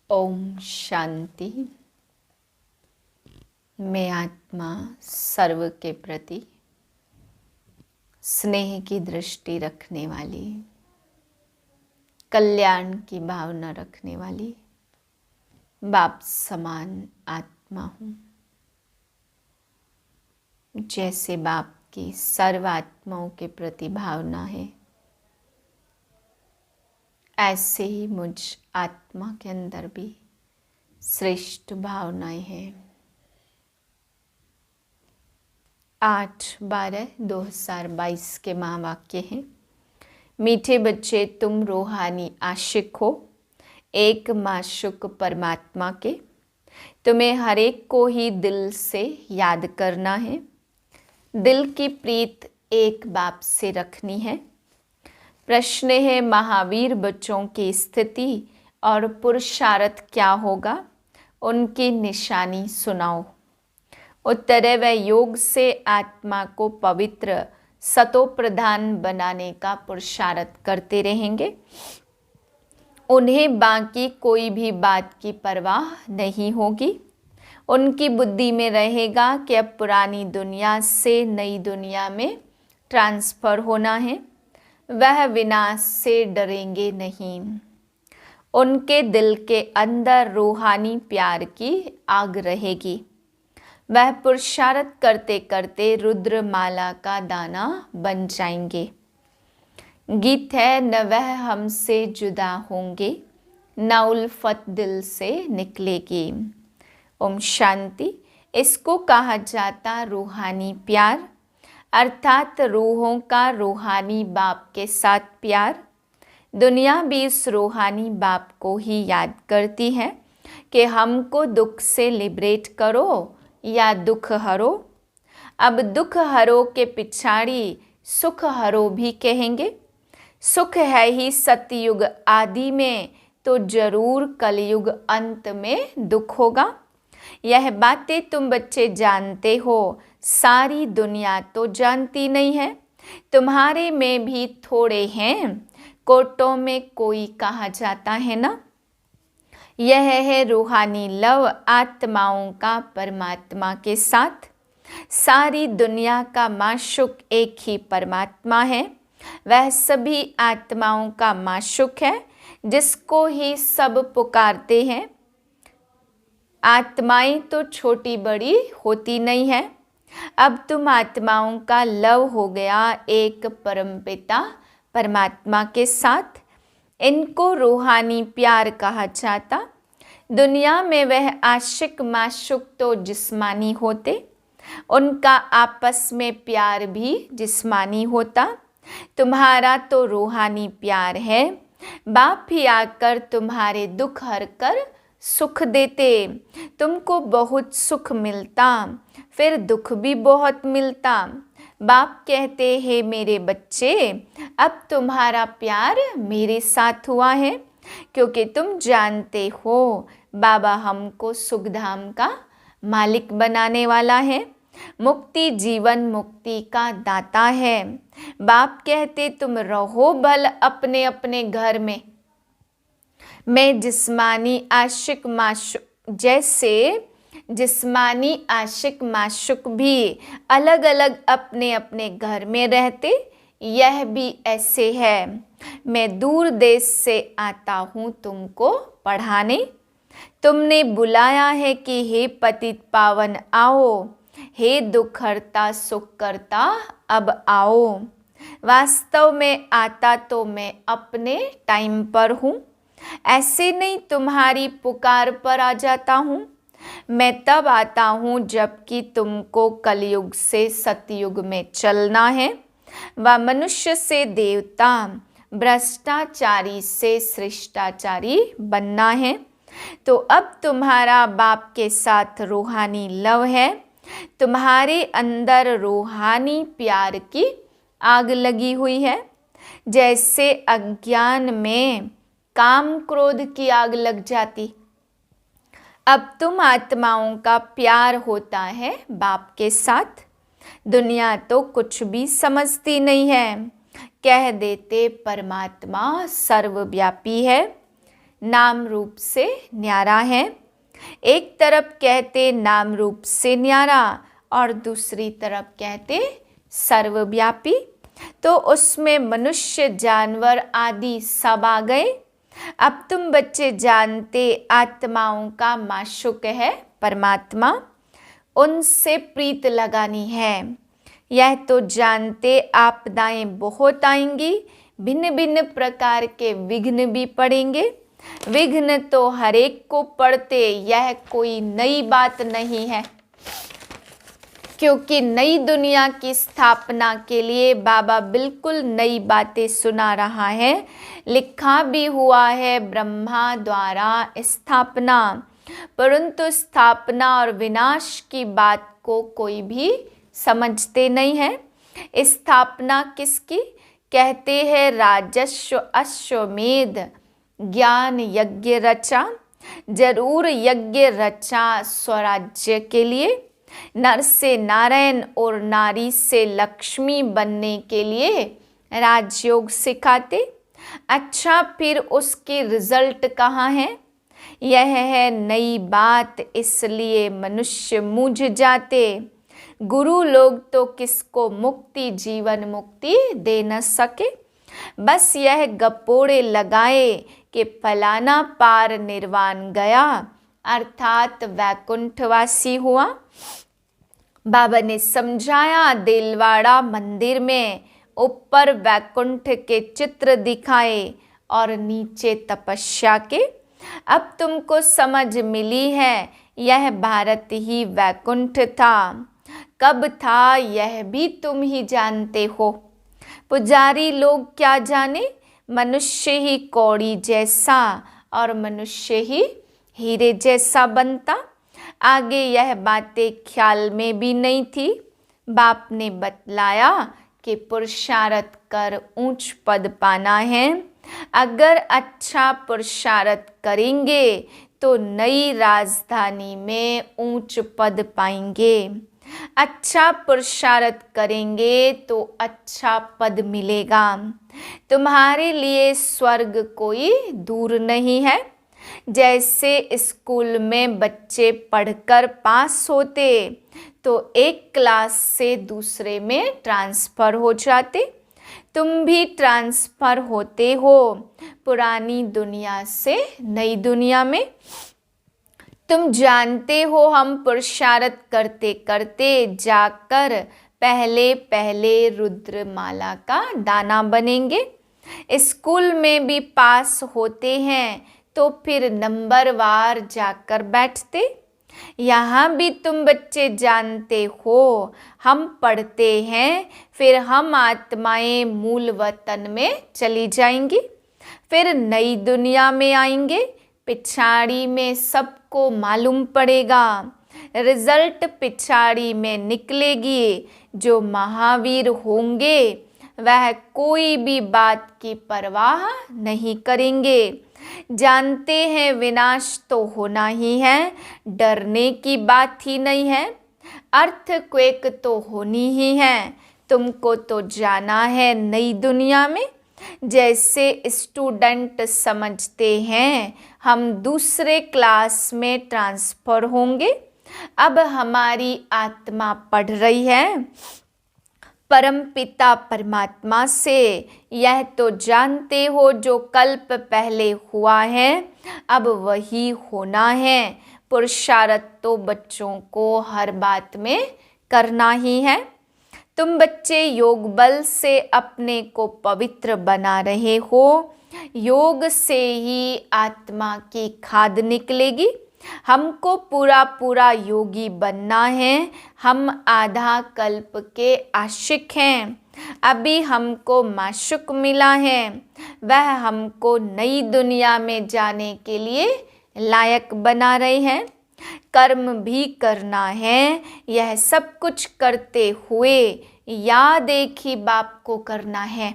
ओम शांति। मैं आत्मा सर्व के प्रति स्नेह की दृष्टि रखने वाली, कल्याण की भावना रखने वाली बाप समान आत्मा हूँ। जैसे बाप की सर्व आत्माओं के प्रति भावना है, ऐसे ही मुझ आत्मा के अंदर भी श्रेष्ठ भावनाएं हैं। 8/12/2022 के महावाक्य हैं। मीठे बच्चे, तुम रूहानी आशिक हो, एक माशूक परमात्मा के। तुम्हें हर एक को ही दिल से याद करना है। दिल की प्रीत एक बाप से रखनी है। प्रश्न है, महावीर बच्चों की स्थिति और पुरुषार्थ क्या होगा? उनकी निशानी सुनाओ। उत्तर है, वह योग से आत्मा को पवित्र सतो प्रधान बनाने का पुरुषार्थ करते रहेंगे। उन्हें बाकी कोई भी बात की परवाह नहीं होगी। उनकी बुद्धि में रहेगा कि अब पुरानी दुनिया से नई दुनिया में ट्रांसफर होना है। वह विनाश से डरेंगे नहीं। उनके दिल के अंदर रूहानी प्यार की आग रहेगी। वह पुरुषार्थ करते करते रुद्रमाला का दाना बन जाएंगे। गीत है, न वह हमसे जुदा होंगे, न उल्फत दिल से निकलेगी। ओम शांति। इसको कहा जाता रूहानी प्यार, अर्थात रूहों का रूहानी बाप के साथ प्यार। दुनिया भी इस रूहानी बाप को ही याद करती है कि हमको दुख से लिबरेट करो या दुख हरो। अब दुख हरो के पिछाड़ी सुख हरो भी कहेंगे। सुख है ही सतयुग आदि में, तो जरूर कलयुग अंत में दुख होगा। यह बातें तुम बच्चे जानते हो, सारी दुनिया तो जानती नहीं है। तुम्हारे में भी थोड़े हैं, कोटों में कोई कहा जाता है ना। यह है रूहानी लव आत्माओं का परमात्मा के साथ। सारी दुनिया का माशूक एक ही परमात्मा है। वह सभी आत्माओं का माशूक है, जिसको ही सब पुकारते हैं। आत्माएं तो छोटी बड़ी होती नहीं है। अब तुम आत्माओं का लव हो गया एक परमपिता परमात्मा के साथ। इनको रूहानी प्यार कहा जाता। दुनिया में वह आशिक माशूक तो जिस्मानी होते, उनका आपस में प्यार भी जिस्मानी होता। तुम्हारा तो रूहानी प्यार है। बाप ही आकर तुम्हारे दुख हर कर सुख देते। तुमको बहुत सुख मिलता, फिर दुख भी बहुत मिलता। बाप कहते हैं, मेरे बच्चे, अब तुम्हारा प्यार मेरे साथ हुआ है, क्योंकि तुम जानते हो बाबा हमको सुखधाम का मालिक बनाने वाला है। मुक्ति जीवन मुक्ति का दाता है। बाप कहते, तुम रहो भल अपने अपने घर में। मैं जिस्मानी आशिक माशूक, जैसे जिस्मानी आशिक माशूक भी अलग अलग अपने अपने घर में रहते, यह भी ऐसे है। मैं दूर देश से आता हूँ तुमको पढ़ाने। तुमने बुलाया है कि हे पतित पावन आओ, हे दुख हरता सुख करता अब आओ। वास्तव में आता तो मैं अपने टाइम पर हूँ, ऐसे नहीं तुम्हारी पुकार पर आ जाता हूँ। मैं तब आता हूँ जबकि तुमको कलयुग से सतयुग में चलना है, व मनुष्य से देवता, भ्रष्टाचारी से श्रेष्ठाचारी बनना है। तो अब तुम्हारा बाप के साथ रूहानी लव है। तुम्हारे अंदर रूहानी प्यार की आग लगी हुई है। जैसे अज्ञान में काम क्रोध की आग लग जाती, अब तुम आत्माओं का प्यार होता है बाप के साथ। दुनिया तो कुछ भी समझती नहीं है। कह देते परमात्मा सर्वव्यापी है, नाम रूप से न्यारा है। एक तरफ कहते नाम रूप से न्यारा और दूसरी तरफ कहते सर्वव्यापी। तो उसमें मनुष्य, जानवर आदि सब आ गए। अब तुम बच्चे जानते आत्माओं का माशुक है परमात्मा, उनसे प्रीत लगानी है। यह तो जानते आपदाएं बहुत आएंगी, भिन्न भिन्न प्रकार के विघ्न भी पड़ेंगे। विघ्न तो हर एक को पड़ते, यह कोई नई बात नहीं है, क्योंकि नई दुनिया की स्थापना के लिए बाबा बिल्कुल नई बातें सुना रहा है। लिखा भी हुआ है ब्रह्मा द्वारा स्थापना, परंतु स्थापना और विनाश की बात को कोई भी समझते नहीं है। स्थापना किसकी कहते हैं? राजस्व अश्वमेध ज्ञान यज्ञ रचा। जरूर यज्ञ रचा स्वराज्य के लिए, नर से नारायण और नारी से लक्ष्मी बनने के लिए राजयोग सिखाते। अच्छा, फिर उसके रिजल्ट कहाँ है? यह है नई बात, इसलिए मनुष्य मूझ जाते। गुरु लोग तो किसको मुक्ति, जीवन मुक्ति दे न सके, बस यह गपोड़े लगाए कि फलाना पार निर्वाण गया, अर्थात वैकुंठवासी हुआ। बाबा ने समझाया, दिलवाड़ा मंदिर में ऊपर वैकुंठ के चित्र दिखाए और नीचे तपस्या के। अब तुमको समझ मिली है, यह भारत ही वैकुंठ था। कब था यह भी तुम ही जानते हो। पुजारी लोग क्या जाने, मनुष्य ही कौड़ी जैसा और मनुष्य ही हीरे जैसा बनता। आगे यह बातें ख्याल में भी नहीं थी। बाप ने बतलाया कि पुरुषार्थ कर ऊंच पद पाना है। अगर अच्छा पुरुषार्थ करेंगे तो नई राजधानी में ऊंच पद पाएंगे। अच्छा पुरुषार्थ करेंगे तो अच्छा पद मिलेगा। तुम्हारे लिए स्वर्ग कोई दूर नहीं है। जैसे स्कूल में बच्चे पढ़कर पास होते तो एक क्लास से दूसरे में ट्रांसफ़र हो जाते, तुम भी ट्रांसफ़र होते हो पुरानी दुनिया से नई दुनिया में। तुम जानते हो हम पुरुषार्थ करते करते जाकर पहले पहले रुद्रमाला का दाना बनेंगे। स्कूल में भी पास होते हैं तो फिर नंबरवार जाकर बैठते। यहाँ भी तुम बच्चे जानते हो हम पढ़ते हैं, फिर हम आत्माएं मूल वतन में चली जाएंगी, फिर नई दुनिया में आएंगे। पिछाड़ी में सबको मालूम पड़ेगा, रिजल्ट पिछाड़ी में निकलेगी। जो महावीर होंगे वह कोई भी बात की परवाह नहीं करेंगे। जानते हैं विनाश तो होना ही है, डरने की बात ही नहीं है। अर्थक्वेक तो होनी ही है। तुमको तो जाना है नई दुनिया में। जैसे स्टूडेंट समझते हैं हम दूसरे क्लास में ट्रांसफ़र होंगे। अब हमारी आत्मा पढ़ रही है परम पिता परमात्मा से। यह तो जानते हो जो कल्प पहले हुआ है अब वही होना है। पुरुषार्थ तो बच्चों को हर बात में करना ही है। तुम बच्चे योग बल से अपने को पवित्र बना रहे हो। योग से ही आत्मा की खाद निकलेगी। हमको पूरा पूरा योगी बनना है। हम आधा कल्प के आशिक हैं। अभी हमको माशुक मिला है, वह हमको नई दुनिया में जाने के लिए लायक बना रहे हैं। कर्म भी करना है। यह सब कुछ करते हुए याद एक ही बाप को करना है।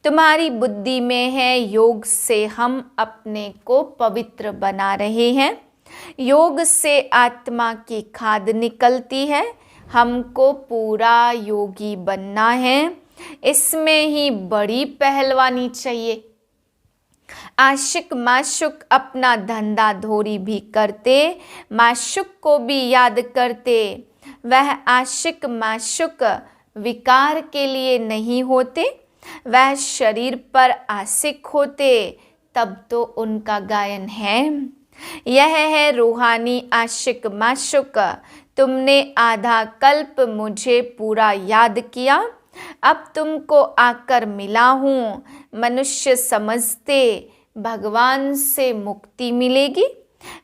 तुम्हारी बुद्धि में है योग से हम अपने को पवित्र बना रहे हैं। योग से आत्मा की खाद निकलती है। हमको पूरा योगी बनना है। इसमें ही बड़ी पहलवानी चाहिए। आशिक माशुक अपना धंधा धोरी भी करते, माशुक को भी याद करते। वह आशिक माशुक विकार के लिए नहीं होते, वह शरीर पर आशिक होते, तब तो उनका गायन है। यह है रूहानी आशिक माशुक। तुमने आधा कल्प मुझे पूरा याद किया, अब तुमको आकर मिला हूँ। मनुष्य समझते भगवान से मुक्ति मिलेगी।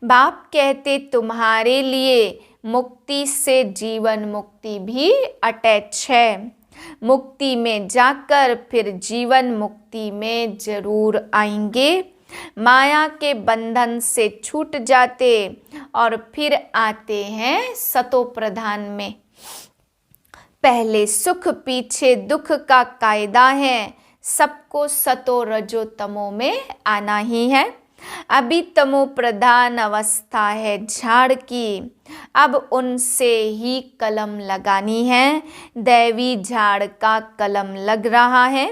बाप कहते तुम्हारे लिए मुक्ति से जीवन मुक्ति भी अटैच है। मुक्ति में जाकर फिर जीवन मुक्ति में जरूर आएंगे। माया के बंधन से छूट जाते और फिर आते हैं सतो प्रधान में। पहले सुख पीछे दुख का कायदा है, सबको सतो रजो तमो में आना ही है। अभी तमो प्रधान अवस्था है झाड़ की, अब उनसे ही कलम लगानी है। दैवी झाड़ का कलम लग रहा है।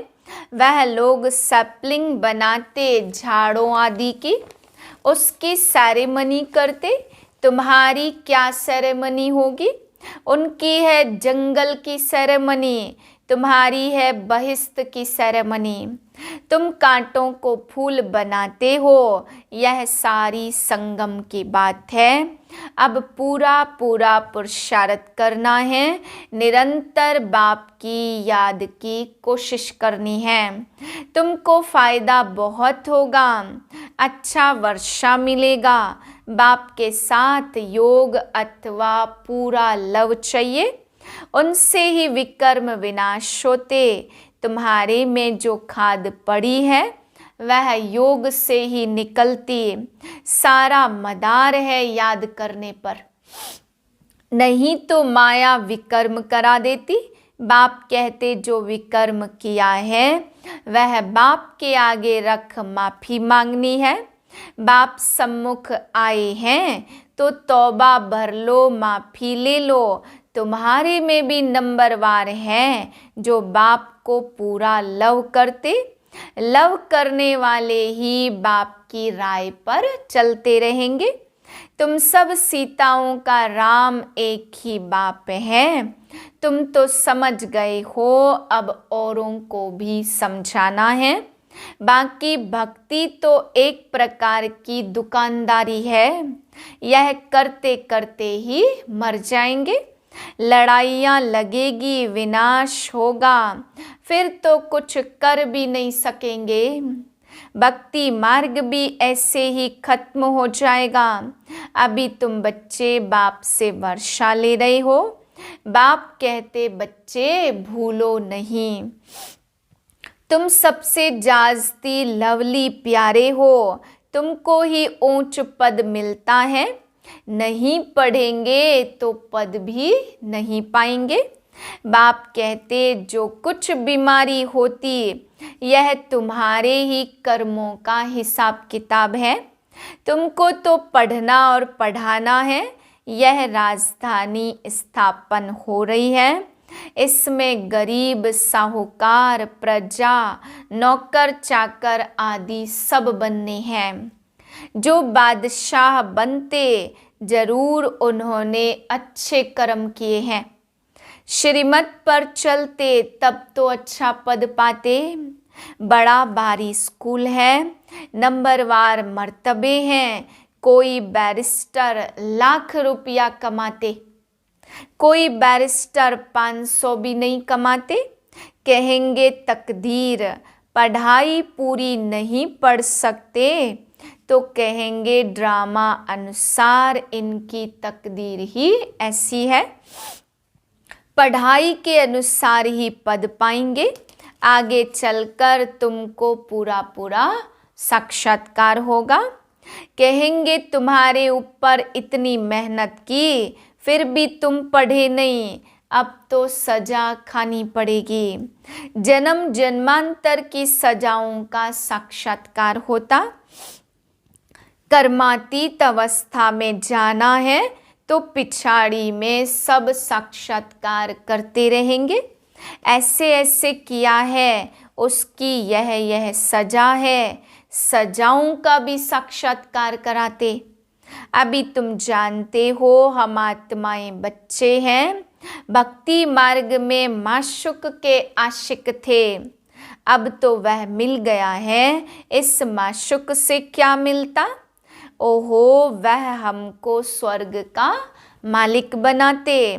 वह लोग सैपलिंग बनाते झाड़ों आदि की, उसकी सेरेमनी करते। तुम्हारी क्या सेरेमनी होगी? उनकी है जंगल की सेरेमनी, तुम्हारी है बहिष्त की सेरेमनी। तुम कांटों को फूल बनाते हो, यह सारी संगम की बात है। अब पूरा पूरा पुरुषार्थ करना है, निरंतर बाप की याद की कोशिश करनी है। तुमको फायदा बहुत होगा, अच्छा वर्षा मिलेगा। बाप के साथ योग अथवा पूरा लव चाहिए, उनसे ही विकर्म विनाश होते। तुम्हारे में जो खाद पड़ी है वह योग से ही निकलती। सारा मदार है याद करने पर, नहीं तो माया विकर्म करा देती। बाप कहते जो विकर्म किया है वह बाप के आगे रख माफी मांगनी है। बाप सम्मुख आए हैं तो तौबा भर लो, माफी ले लो। तुम्हारे में भी नंबरवार हैं जो बाप को पूरा लव करते। लव करने वाले ही बाप की राय पर चलते रहेंगे। तुम सब सीताओं का राम एक ही बाप है। तुम तो समझ गए हो, अब औरों को भी समझाना है। बाकी भक्ति तो एक प्रकार की दुकानदारी है, यह करते करते ही मर जाएंगे। लड़ाइयाँ लगेगी, विनाश होगा, फिर तो कुछ कर भी नहीं सकेंगे। भक्ति मार्ग भी ऐसे ही खत्म हो जाएगा। अभी तुम बच्चे बाप से वर्षा ले रहे हो। बाप कहते बच्चे भूलो नहीं, तुम सबसे जास्ती लवली प्यारे हो, तुमको ही ऊंच पद मिलता है। नहीं पढ़ेंगे तो पद भी नहीं पाएंगे। बाप कहते जो कुछ बीमारी होती यह तुम्हारे ही कर्मों का हिसाब किताब है। तुमको तो पढ़ना और पढ़ाना है। यह राजधानी स्थापन हो रही है, इसमें गरीब, साहूकार, प्रजा, नौकर चाकर आदि सब बनने हैं। जो बादशाह बनते जरूर उन्होंने अच्छे कर्म किए हैं। श्रीमत पर चलते तब तो अच्छा पद पाते। बड़ा भारी स्कूल है, नंबरवार मर्तबे हैं। कोई बैरिस्टर लाख रुपया कमाते, कोई बैरिस्टर 500 भी नहीं कमाते। कहेंगे तकदीर, पढ़ाई पूरी नहीं पढ़ सकते तो कहेंगे ड्रामा अनुसार इनकी तकदीर ही ऐसी है। पढ़ाई के अनुसार ही पद पाएंगे। आगे चलकर तुमको पूरा पूरा साक्षात्कार होगा। कहेंगे तुम्हारे ऊपर इतनी मेहनत की फिर भी तुम पढ़े नहीं, अब तो सजा खानी पड़ेगी। जन्म जन्मांतर की सजाओं का साक्षात्कार होता। कर्मातीत अवस्था में जाना है तो पिछाड़ी में सब साक्षात्कार करते रहेंगे। ऐसे ऐसे किया है उसकी यह सजा है। सजाओं का भी साक्षात्कार कराते। अभी तुम जानते हो हम आत्माएं बच्चे हैं, भक्ति मार्ग में माशुक के आशिक थे। अब तो वह मिल गया है, इस माशुक से क्या मिलता? ओहो, वह हमको स्वर्ग का मालिक बनाते।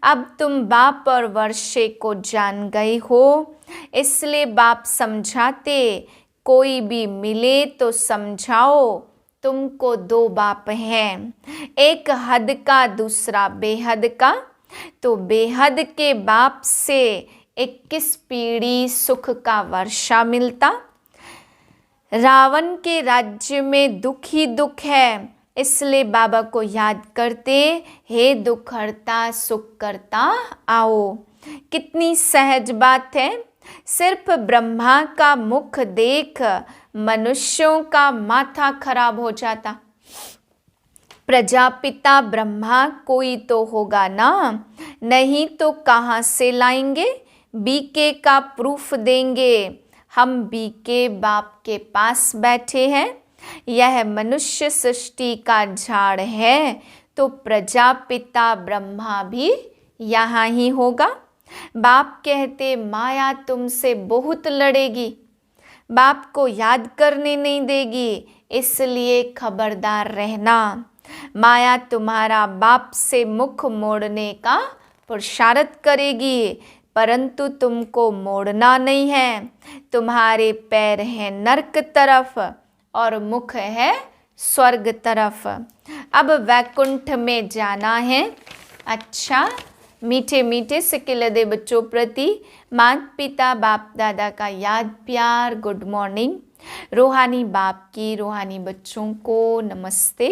अब तुम बाप और वर्षे को जान गए हो, इसलिए बाप समझाते, कोई भी मिले तो समझाओ तुमको दो बाप हैं, एक हद का दूसरा बेहद का। तो बेहद के बाप से 21 पीढ़ी सुख का वर्षा मिलता। रावण के राज्य में दुख ही दुख है, इसलिए बाबा को याद करते, हे दुख हरता सुख करता आओ। कितनी सहज बात है। सिर्फ ब्रह्मा का मुख देख मनुष्यों का माथा खराब हो जाता। प्रजापिता ब्रह्मा कोई तो होगा ना, नहीं तो कहाँ से लाएंगे? बीके का प्रूफ देंगे। हम बीके बाप के पास बैठे हैं। यह मनुष्य सृष्टि का झाड़ है, तो प्रजापिता ब्रह्मा भी यहाँ ही होगा। बाप कहते, माया तुमसे बहुत लड़ेगी, बाप को याद करने नहीं देगी, इसलिए खबरदार रहना। माया तुम्हारा बाप से मुख मोड़ने का पुरुषार्थ करेगी, परंतु तुमको मोड़ना नहीं है। तुम्हारे पैर हैं नरक तरफ और मुख है स्वर्ग तरफ। अब वैकुंठ में जाना है। अच्छा, मीठे मीठे सिकिलदे बच्चों प्रति माता पिता बाप दादा का याद प्यार गुड मॉर्निंग। रूहानी बाप की रूहानी बच्चों को नमस्ते।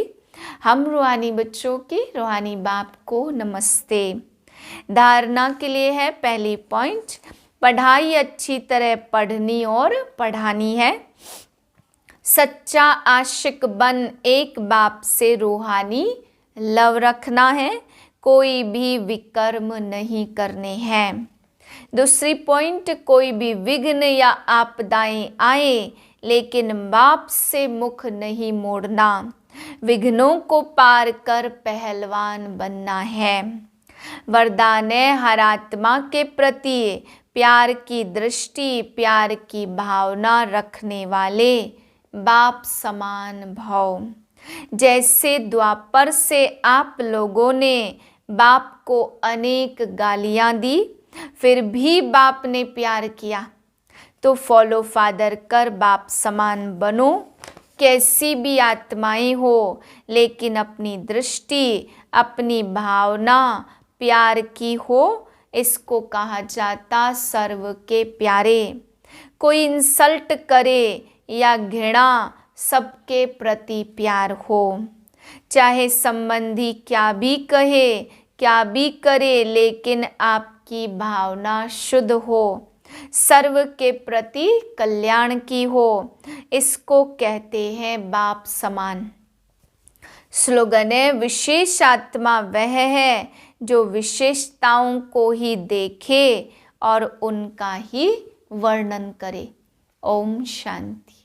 हम रूहानी बच्चों की रूहानी बाप को नमस्ते। धारणा के लिए है पहली पॉइंट, पढ़ाई अच्छी तरह पढ़नी और पढ़ानी है। सच्चा आशिक बन एक बाप से रूहानी लव रखना है, कोई भी विकर्म नहीं करने हैं। दूसरी पॉइंट, कोई भी विघ्न या आपदाएं आए लेकिन बाप से मुख नहीं मोड़ना, विघ्नों को पार कर पहलवान बनना है। वरदान है हर आत्मा के प्रति प्यार की दृष्टि, प्यार की भावना रखने वाले बाप समान भाव। जैसे द्वापर से आप लोगों ने बाप को अनेक गालियां दी, फिर भी बाप ने प्यार किया, तो फॉलो फादर कर बाप समान बनो। कैसी भी आत्माएं हो, लेकिन अपनी दृष्टि, अपनी भावना प्यार की हो, इसको कहा जाता सर्व के प्यारे। कोई इंसल्ट करे या घृणा, सबके प्रति प्यार हो। चाहे संबंधी क्या भी कहे, क्या भी करे, लेकिन आपकी भावना शुद्ध हो, सर्व के प्रति कल्याण की हो, इसको कहते हैं बाप समान। स्लोगन है, विशेष आत्मा वह है जो विशेषताओं को ही देखे और उनका ही वर्णन करे। ओम शांति।